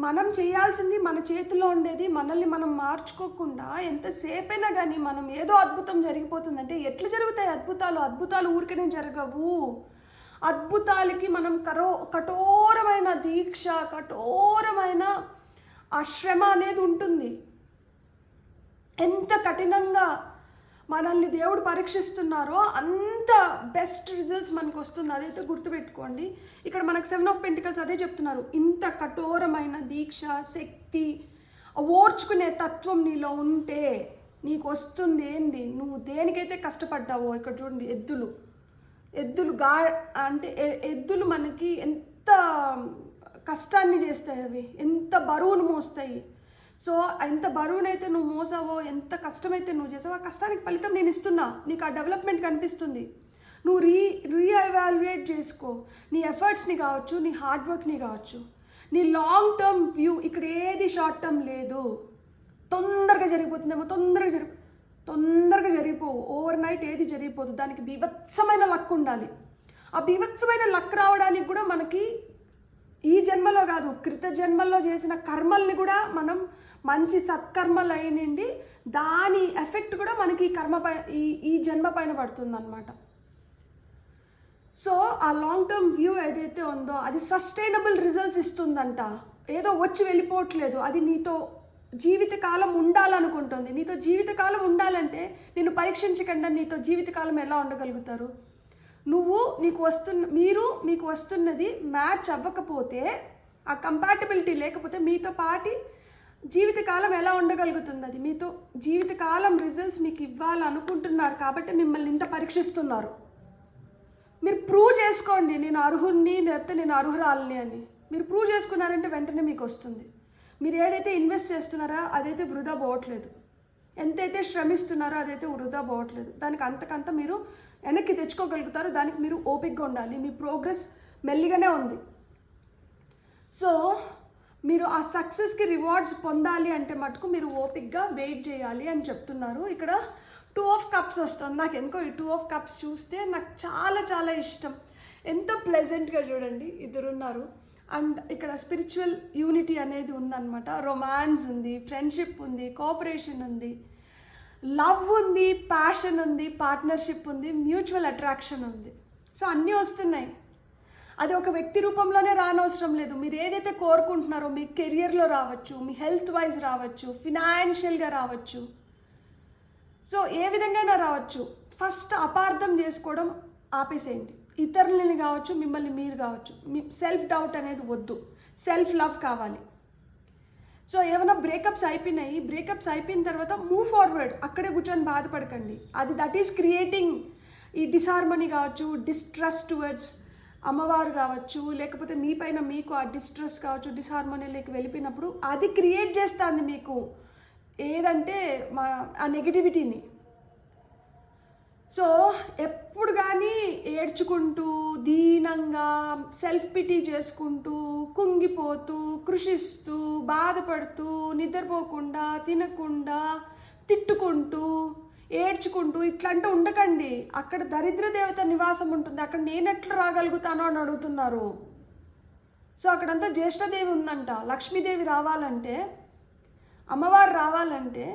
మనం చేయాల్సింది మన చేతిలో ఉండేది. మనల్ని మనం మార్చుకోకుండా ఎంతసేపైనా కానీ మనం ఏదో అద్భుతం జరిగిపోతుందంటే ఎట్లా జరుగుతాయి అద్భుతాలు ఊరికనే జరగవు. అద్భుతాలకి మనం కఠోరమైన దీక్ష, కఠోరమైన ఆ శ్రమ అనేది ఉంటుంది. ఎంత కఠినంగా మనల్ని దేవుడు పరీక్షిస్తున్నారో అంత బెస్ట్ రిజల్ట్స్ మనకు వస్తుంది. అదైతే గుర్తుపెట్టుకోండి. ఇక్కడ మనకు 7 of Pentacles అదే చెప్తున్నారు. ఇంత కఠోరమైన దీక్ష, శక్తి, ఓర్చుకునే తత్వం నీలో ఉంటే నీకు వస్తుంది. ఏంది నువ్వు దేనికైతే కష్టపడ్డావో. ఇక్కడ చూడండి, ఎద్దులు అంటే ఎద్దులు మనకి ఎంత కష్టాన్ని చేస్తాయి, అవి ఎంత బరువును మోస్తాయి. సో ఎంత బరువునైతే నువ్వు మోసావో, ఎంత కష్టమైతే నువ్వు చేసావో, ఆ కష్టానికి ఫలితం నేను ఇస్తున్నా. నీకు ఆ డెవలప్మెంట్ కనిపిస్తుంది. నువ్వు రీఎవాల్యుయేట్ చేసుకో. నీ ఎఫర్ట్స్ని కావచ్చు, నీ హార్డ్ వర్క్ని కావచ్చు, నీ లాంగ్ టర్మ్ వ్యూ. ఇక్కడ ఏది షార్ట్ టర్మ్ లేదు. తొందరగా జరిగిపోతుందేమో, తొందరగా జరిగిపోవు. ఓవర్ నైట్ ఏది జరిగిపోదు. దానికి బీభత్సమైన లక్ ఉండాలి. ఆ బీభత్సమైన లక్ రావడానికి కూడా మనకి ఈ జన్మలో కాదు, క్రిత జన్మల్లో చేసిన కర్మల్ని కూడా మనం మంచి సత్కర్మలు అయినండి దాని ఎఫెక్ట్ కూడా మనకి ఈ కర్మ పైన ఈ జన్మ పైన పడుతుందన్నమాట. సో ఆ లాంగ్ టర్మ్ వ్యూ ఏదైతే ఉందో అది సస్టైనబుల్ రిజల్ట్స్ ఇస్తుందంట. ఏదో వచ్చి వెళ్ళిపోవట్లేదు. అది నీతో జీవితకాలం ఉండాలనుకుంటుంది. నీతో జీవితకాలం ఉండాలంటే నిన్ను పరీక్షించకుండా నీతో జీవితకాలం ఎలా ఉండగలుగుతారు? మీకు వస్తున్నది మ్యాచ్ అవ్వకపోతే, ఆ కంపాటబిలిటీ లేకపోతే మీతో పాటి జీవితకాలం ఎలా ఉండగలుగుతుంది? అది మీతో జీవితకాలం రిజల్ట్స్ మీకు ఇవ్వాలనుకుంటున్నారు కాబట్టి మిమ్మల్ని ఇంత పరీక్షిస్తున్నారు. మీరు ప్రూవ్ చేసుకోండి, నేను అర్హుడిని లేకపోతే నేను అర్హురాలని అని. మీరు ప్రూవ్ చేసుకున్నారంటే వెంటనే మీకు వస్తుంది. మీరు ఏదైతే ఇన్వెస్ట్ చేస్తున్నారో అదైతే వృధా పోవట్లేదు. ఎంతైతే శ్రమిస్తున్నారో అదైతే వృధా పోవట్లేదు. దానికి అంతకంత మీరు వెనక్కి తెచ్చుకోగలుగుతారు. దానికి మీరు ఓపికగా ఉండాలి. మీ ప్రోగ్రెస్ మెల్లిగానే ఉంది. సో మీరు ఆ సక్సెస్కి రివార్డ్స్ పొందాలి అంటే మటుకు మీరు ఓపికగా వెయిట్ చేయాలి అని చెప్తున్నారు. ఇక్కడ 2 of Cups వస్తుంది. నాకు ఎందుకో ఈ 2 of Cups చూస్తే నాకు చాలా చాలా ఇష్టం. ఎంతో ప్లెజెంట్గా చూడండి, ఇద్దరున్నారు. అండ్ ఇక్కడ స్పిరిచువల్ యూనిటీ అనేది ఉందన్నమాట. రొమాన్స్ ఉంది, ఫ్రెండ్షిప్ ఉంది, కోఆపరేషన్ ఉంది, లవ్ ఉంది, ప్యాషన్ ఉంది, పార్ట్నర్షిప్ ఉంది, మ్యూచువల్ అట్రాక్షన్ ఉంది. సో అన్నీ వస్తున్నాయి. అది ఒక వ్యక్తి రూపంలోనే రానవసరం లేదు. మీరు ఏదైతే కోరుకుంటున్నారో మీ కెరియర్లో రావచ్చు, మీ హెల్త్ వైజ్ రావచ్చు, ఫినాన్షియల్గా రావచ్చు. సో ఏ విధంగా రావచ్చు. ఫస్ట్ అపార్థం చేసుకోవడం ఆపేసేయండి. ఇతరులని కావచ్చు, మిమ్మల్ని మీరు కావచ్చు. మీ సెల్ఫ్ డౌట్ అనేది వద్దు. సెల్ఫ్ లవ్ కావాలి. సో ఏమైనా బ్రేకప్స్ అయిపోయిన తర్వాత మూవ్ ఫార్వర్డ్. అక్కడే కూర్చొని బాధపడకండి. దట్ ఈస్ క్రియేటింగ్ ఈ డిస్హార్మనీ కావచ్చు, డిస్ట్రస్ట్ టువర్డ్స్ అమ్మవారు కావచ్చు, లేకపోతే మీ పైన మీకు ఆ డిస్ట్రెస్ కావచ్చు, డిస్హార్మోనీలోకి వెళ్ళిపోయినప్పుడు అది క్రియేట్ చేస్తుంది మీకు ఏదంటే ఆ నెగిటివిటీని. సో ఎప్పుడు కానీ ఏడ్చుకుంటూ, దీనంగా, సెల్ఫ్ పిటీ చేసుకుంటూ, కుంగిపోతూ, కృషిస్తూ, బాధపడుతూ, నిద్రపోకుండా, తినకుండా, తిట్టుకుంటూ, ఏడ్చుకుంటూ ఇట్లంటూ ఉండకండి. అక్కడ దరిద్ర దేవత నివాసం ఉంటుంది. అక్కడ నేను ఎట్లా రాగలుగుతానో అని అడుగుతున్నారు. సో అక్కడంతా జ్యేష్ఠదేవి ఉందంట. లక్ష్మీదేవి రావాలంటే, అమ్మవారు రావాలంటే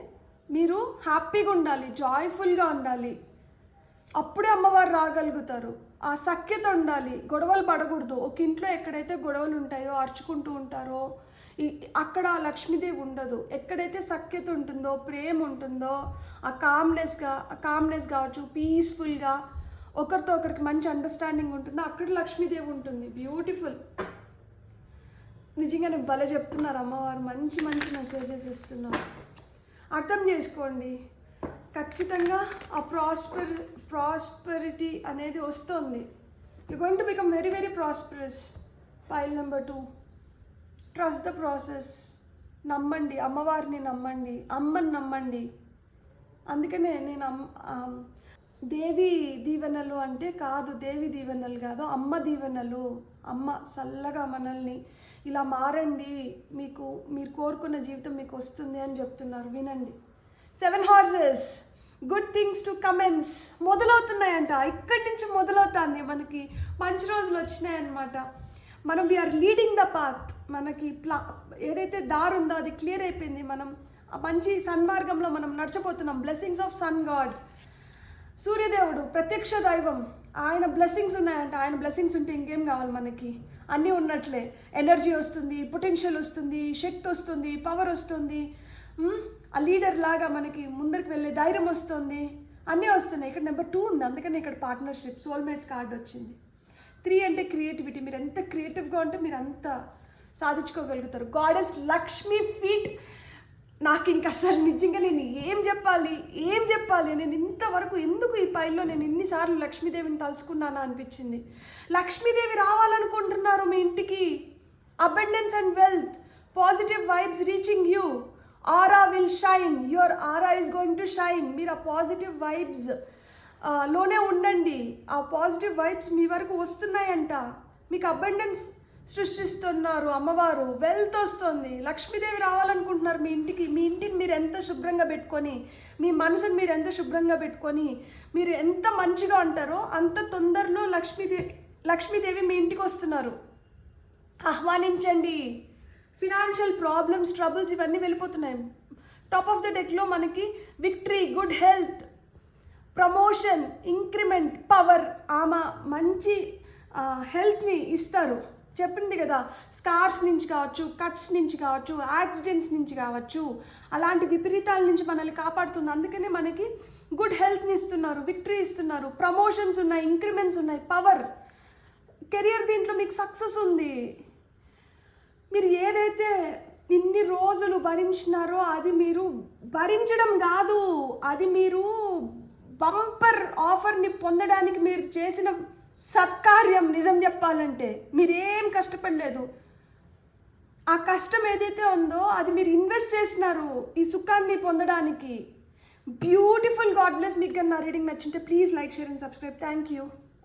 మీరు హ్యాపీగా ఉండాలి, జాయ్ఫుల్గా ఉండాలి. అప్పుడే అమ్మవారు రాగలుగుతారు. ఆ సఖ్యత ఉండాలి. గొడవలు పడకూడదు. ఒక ఇంట్లో ఎక్కడైతే గొడవలు ఉంటాయో, అరుచుకుంటూ ఉంటారో, అక్కడ లక్ష్మీదేవి ఉండదు. ఎక్కడైతే సఖ్యత ఉంటుందో, ప్రేమ ఉంటుందో, ఆ కామ్నెస్ కావచ్చు, పీస్ఫుల్గా ఒకరితో ఒకరికి మంచి అండర్స్టాండింగ్ ఉంటుందో అక్కడ లక్ష్మీదేవి ఉంటుంది. బ్యూటిఫుల్. నిజంగా నేను భలే చెప్తున్నారు అమ్మవారు. మంచి మంచి మెసేజెస్ ఇస్తున్నారు. అర్థం చేసుకోండి. ఖచ్చితంగా ఆ ప్రాస్పెరిటీ అనేది వస్తుంది. You going to become very very prosperous. Pile number 2, trust the process. నమ్మండి, అమ్మవారిని నమ్మండి, అమ్మని నమ్మండి. అందుకనే నేను దేవి దీవెనలు అంటే కాదు, దేవి దీవెనలు కాదు, అమ్మ దీవెనలు. అమ్మ చల్లగా మనల్ని ఇలా మారండి, మీరు కోరుకున్న జీవితం మీకు వస్తుంది అని చెప్తున్నారు. వినండి. 7 horses, good things to commence. మొదలవుతున్నాయంట. ఇక్కడి నుంచి మొదలవుతుంది. మనకి మంచి రోజులు వచ్చినాయన్నమాట. మనం వీఆర్ లీడింగ్ ద పాత్. మనకి ఏదైతే దారి ఉందో అది క్లియర్ అయిపోయింది. మనం మంచి సన్మార్గంలో మనం నడిచిపోతున్నాం. Blessings of sun god. సూర్యదేవుడు ప్రత్యక్ష దైవం. ఆయన బ్లెస్సింగ్స్ ఉన్నాయంట. ఆయన బ్లెస్సింగ్స్ ఉంటే ఇంకేం కావాలి మనకి? అన్నీ ఉన్నట్లే. ఎనర్జీ వస్తుంది, పొటెన్షియల్ వస్తుంది, శక్తి వస్తుంది, పవర్ వస్తుంది. ఆ లీడర్ లాగా మనకి ముందరికి వెళ్ళే ధైర్యం వస్తుంది. అన్నీ వస్తున్నాయి. ఇక్కడ నెంబర్ 2 ఉంది. అందుకని ఇక్కడ పార్ట్నర్షిప్, సోల్మేట్స్ కార్డు వచ్చింది. 3 అంటే క్రియేటివిటీ. మీరు ఎంత క్రియేటివ్గా ఉంటే మీరు అంత సాధించుకోగలుగుతారు. Goddess Lakshmi feet. నాకు ఇంక అసలు నిజంగా నేను ఏం చెప్పాలి. నేను ఇంతవరకు ఎందుకు ఈ పైల్లో నేను ఇన్నిసార్లు లక్ష్మీదేవిని తలుచుకున్నానా అనిపించింది. లక్ష్మీదేవి రావాలనుకుంటున్నారు మీ ఇంటికి. Abundance and wealth, positive vibes reaching you. Aura will shine. Your aura is going to shine. మీరు ఆ పాజిటివ్ వైబ్స్ లోనే ఉండండి. ఆ పాజిటివ్ వైబ్స్ మీ వరకు వస్తున్నాయంట. మీకు అబండెన్స్ సృష్టిస్తున్నారు అమ్మవారు. వెల్త్ వస్తుంది. లక్ష్మీదేవి రావాలనుకుంటున్నారు మీ ఇంటికి. మీ ఇంటిని మీరు ఎంత శుభ్రంగా పెట్టుకొని, మీ మనసుని మీరు ఎంత శుభ్రంగా పెట్టుకొని, మీరు ఎంత మంచిగా ఉంటారో అంత తొందరలో లక్ష్మీదేవి మీ ఇంటికి వస్తున్నారు. ఆహ్వానించండి. ఫినాన్షియల్ ప్రాబ్లమ్స్, ట్రబుల్స్ ఇవన్నీ వెళ్ళిపోతున్నాయి. టాప్ ఆఫ్ ద డెక్లో మనకి victory, good health, promotion, increment, power. ఆమె మంచి హెల్త్ని ఇస్తారు. చెప్పింది కదా, స్కార్స్ నుంచి కావచ్చు, కట్స్ నుంచి కావచ్చు, యాక్సిడెంట్స్ నుంచి కావచ్చు, అలాంటి విపరీతాల నుంచి మనల్ని కాపాడుతుంది. అందుకనే మనకి గుడ్ హెల్త్ని ఇస్తున్నారు, విక్టరీ ఇస్తున్నారు, ప్రమోషన్స్ ఉన్నాయి, ఇంక్రిమెంట్స్ ఉన్నాయి, పవర్, కెరియర్, దీంట్లో మీకు సక్సెస్ ఉంది. మీరు ఏదైతే ఇన్ని రోజులు భరించినారో అది మీరు భరించడం కాదు, అది మీరు బంపర్ ఆఫర్ని పొందడానికి మీరు చేసిన సత్కార్యం. నిజం చెప్పాలంటే మీరేం కష్టపడలేదు. ఆ కష్టం ఏదైతే ఉందో అది మీరు ఇన్వెస్ట్ చేసినారు ఈ సుఖాన్ని పొందడానికి. బ్యూటిఫుల్. God bless. మీకు నా రీడింగ్ నచ్చింటే please like, share and subscribe. Thank you.